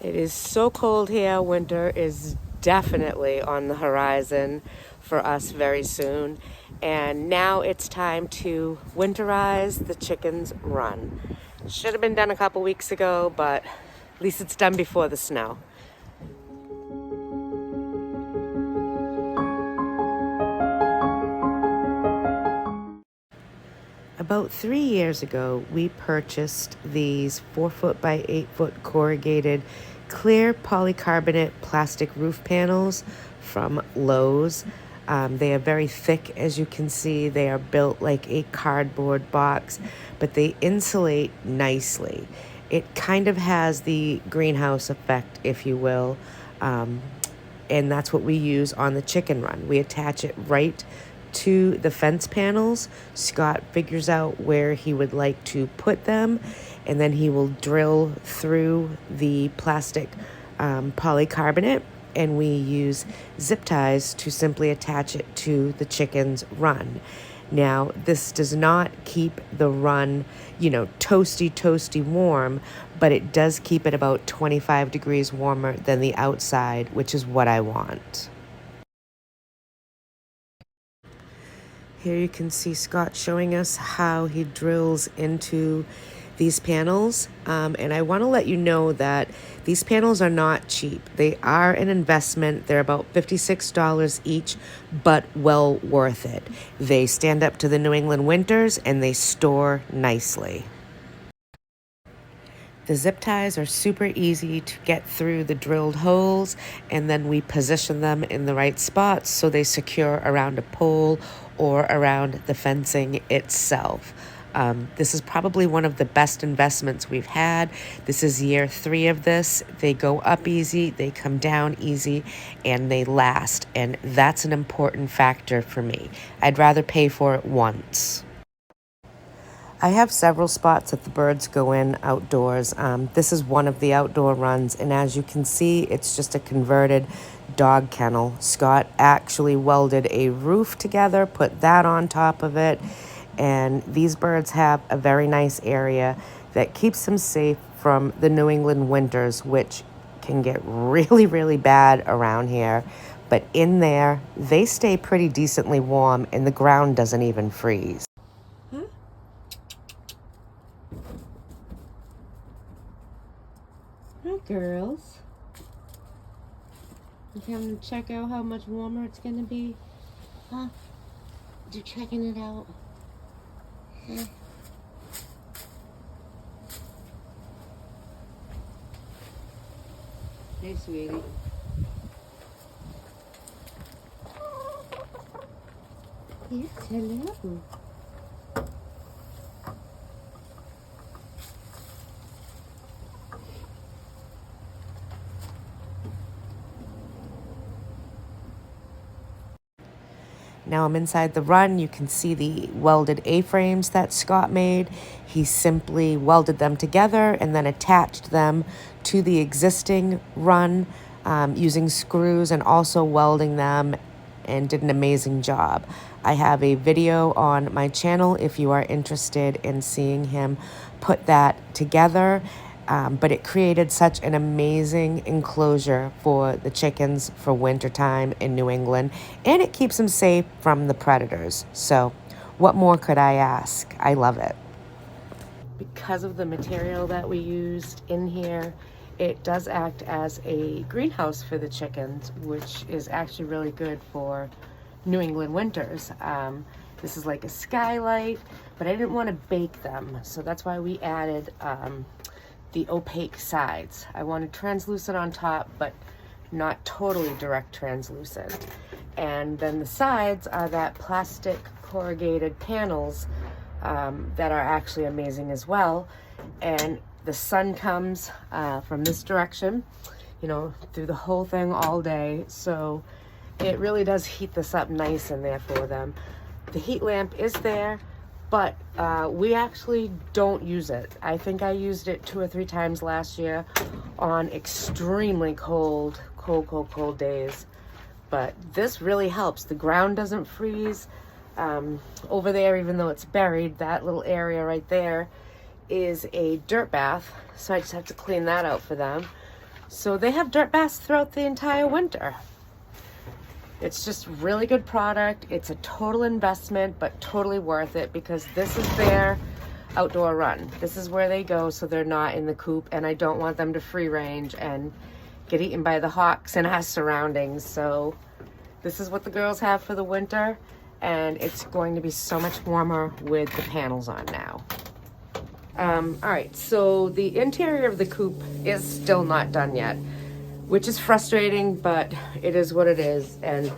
It is so cold here. Winter is definitely on the horizon for us very soon. And now it's time to winterize the chickens' run. Should have been done a couple weeks ago, but at least it's done before the snow. About 3 years ago, we purchased these 4-foot by 8-foot corrugated clear polycarbonate plastic roof panels from Lowe's. They are very thick, as you can see. They are built like a cardboard box, but they insulate nicely. It kind of has the greenhouse effect, if you will, and that's what we use on the chicken run. We attach it right to the fence panels. Scott figures out where he would like to put them, and then he will drill through the plastic polycarbonate, and we use zip ties to simply attach it to the chicken's run. Now, this does not keep the run, toasty warm, but it does keep it about 25 degrees warmer than the outside, which is what I want. Here you can see Scott showing us how he drills into these panels. And I want to let you know that these panels are not cheap. They are an investment. They're about $56 each, but well worth it. They stand up to the New England winters and they store nicely. The zip ties are super easy to get through the drilled holes, and then we position them in the right spots so they secure around a pole or around the fencing itself. This is probably one of the best investments we've had. This is year 3 of this. They go up easy, they come down easy, and they last. And that's an important factor for me. I'd rather pay for it once. I have several spots that the birds go in outdoors. This is one of the outdoor runs, and as you can see, it's just a converted dog kennel. Scott actually welded a roof together, put that on top of it, and these birds have a very nice area that keeps them safe from the New England winters, which can get really bad around here. But in there, they stay pretty decently warm, and the ground doesn't even freeze. Hi, girls. You coming to check out how much warmer it's going to be? Huh? You checking it out? Huh? Hey, sweetie. Yes, hello. Now I'm inside the run. You can see the welded A-frames that Scott made. He simply welded them together and then attached them to the existing run using screws and also welding them, and did an amazing job. I have a video on my channel if you are interested in seeing him put that together. But it created such an amazing enclosure for the chickens for wintertime in New England, and it keeps them safe from the predators. So what more could I ask? I love it. Because of the material that we used in here, it does act as a greenhouse for the chickens, which is actually really good for New England winters. This is like a skylight, but I didn't want to bake them, so that's why we added the opaque sides. I wanted translucent on top, but not totally direct translucent. And then the sides are that plastic corrugated panels that are actually amazing as well. And the sun comes from this direction, through the whole thing all day. So it really does heat this up nice in there for them. The heat lamp is there, but we actually don't use it. I think I used it 2 or 3 times last year on extremely cold days. But this really helps. The ground doesn't freeze. Over there, even though it's buried, that little area right there is a dirt bath. So I just have to clean that out for them. So they have dirt baths throughout the entire winter. It's just really good product. It's a total investment, but totally worth it because this is their outdoor run. This is where they go so they're not in the coop, and I don't want them to free range and get eaten by the hawks in our surroundings. So this is what the girls have for the winter, and it's going to be so much warmer with the panels on now. All right, so the interior of the coop is still not done yet, which is frustrating, but it is what it is. And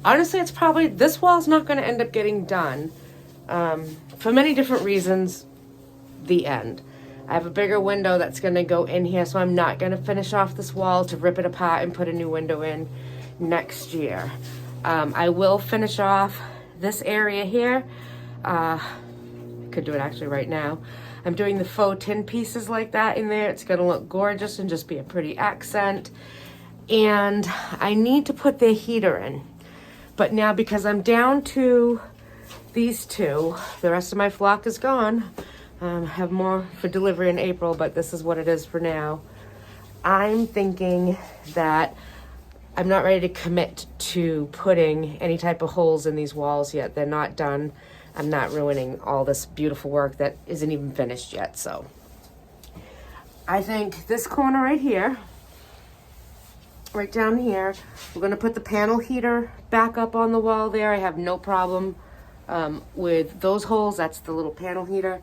honestly, it's probably, this wall's not going to end up getting done for many different reasons. The end. I have a bigger window that's going to go in here, so I'm not going to finish off this wall to rip it apart and put a new window in next year. I will finish off this area here. Could do it actually right now. I'm doing the faux tin pieces like that in there. It's gonna look gorgeous and just be a pretty accent. And I need to put the heater in. But now because I'm down to these two, the rest of my flock is gone. Have more for delivery in April, but this is what it is for now. I'm thinking that I'm not ready to commit to putting any type of holes in these walls yet. They're not done. I'm not ruining all this beautiful work that isn't even finished yet. So I think this corner right here, right down here, we're going to put the panel heater back up on the wall there. I have no problem with those holes. That's the little panel heater.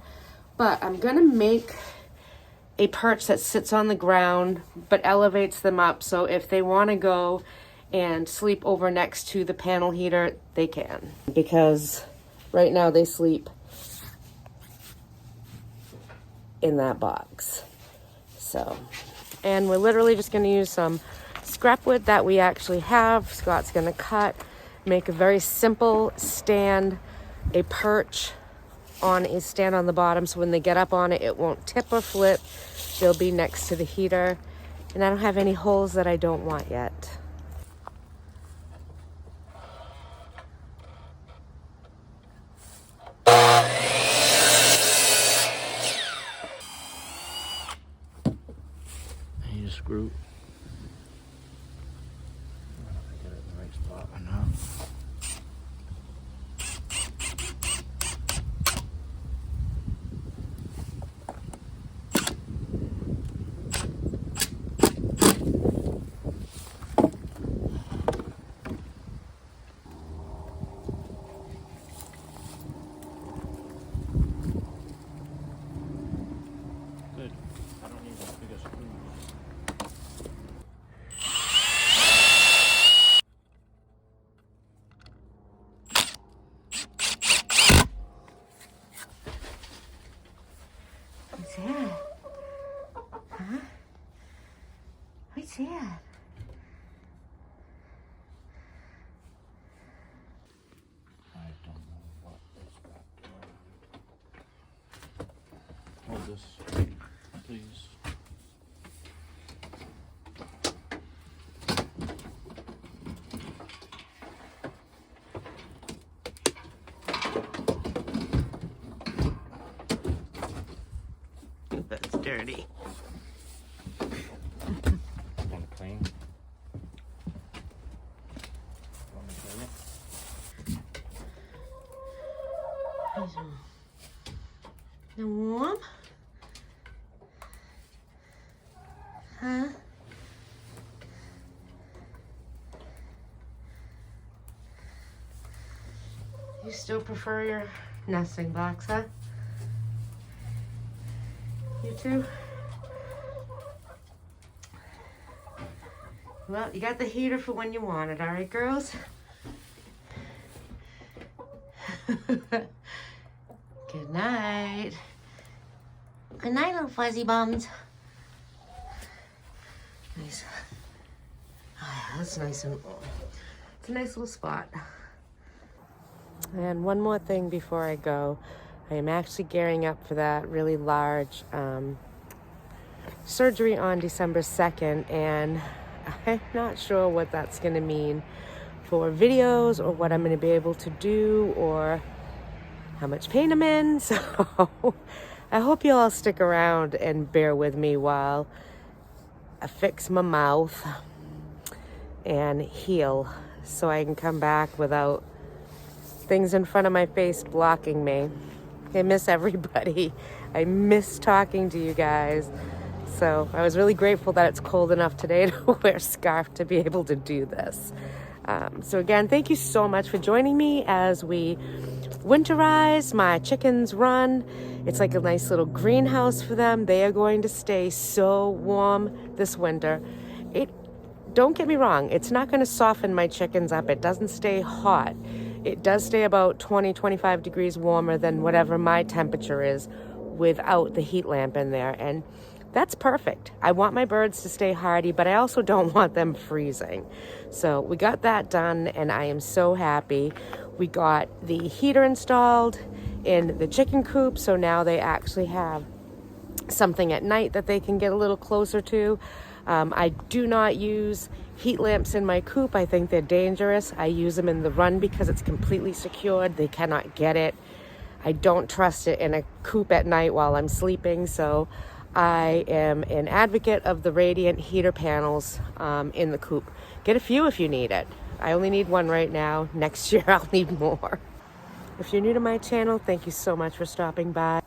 But I'm going to make a perch that sits on the ground but elevates them up, so if they want to go and sleep over next to the panel heater, they can. Because right now they sleep in that box. So, and we're literally just going to use some scrap wood that we actually have. Scott's going to cut, make a very simple stand, a perch on a stand on the bottom, so when they get up on it, it won't tip or flip. They'll be next to the heater. And I don't have any holes that I don't want yet. You just screw. Get it in the right spot or not. Good. I don't need as big a screw. What's that? Huh? What's that? I don't know what is that. Hold this, please. That's dirty. Want to clean? Want me to clean it? The warm? Huh? You still prefer your nesting box, huh? You too? Well, you got the heater for when you want it, all right, girls? Good night. Good night, little fuzzy bums. Nice. Oh, that's nice and warm. It's a nice little spot. And one more thing before I go. I am actually gearing up for that really large surgery on December 2nd, and I'm not sure what that's going to mean for videos or what I'm going to be able to do or how much pain I'm in. So I hope you all stick around and bear with me while fix my mouth and heal so I can come back without things in front of my face blocking me. I miss everybody. I miss talking to you guys. So I was really grateful that it's cold enough today to wear a scarf to be able to do this. So again, thank you so much for joining me as we winterize my chickens' run. It's like a nice little greenhouse for them. They are going to stay so warm this winter. Don't get me wrong, it's not going to soften my chickens up. It doesn't stay hot. It does stay about 20, 25 degrees warmer than whatever my temperature is without the heat lamp in there. And that's perfect. I want my birds to stay hardy, but I also don't want them freezing. So we got that done, and I am so happy. We got the heater installed in the chicken coop, so now they actually have something at night that they can get a little closer to. I do not use heat lamps in my coop. I think they're dangerous. I use them in the run because it's completely secured. They cannot get it. I don't trust it in a coop at night while I'm sleeping, so I am an advocate of the radiant heater panels in the coop. Get a few if you need it. I only need one right now. Next year I'll need more. If you're new to my channel, thank you so much for stopping by.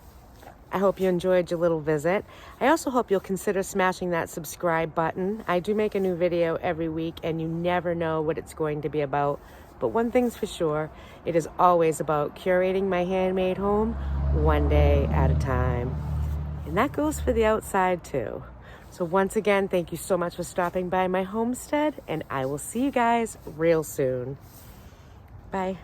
I hope you enjoyed your little visit. I also hope you'll consider smashing that subscribe button. I do make a new video every week, and you never know what it's going to be about. But one thing's for sure, it is always about curating my handmade home one day at a time. And that goes for the outside too. So once again, thank you so much for stopping by my homestead, and I will see you guys real soon. Bye.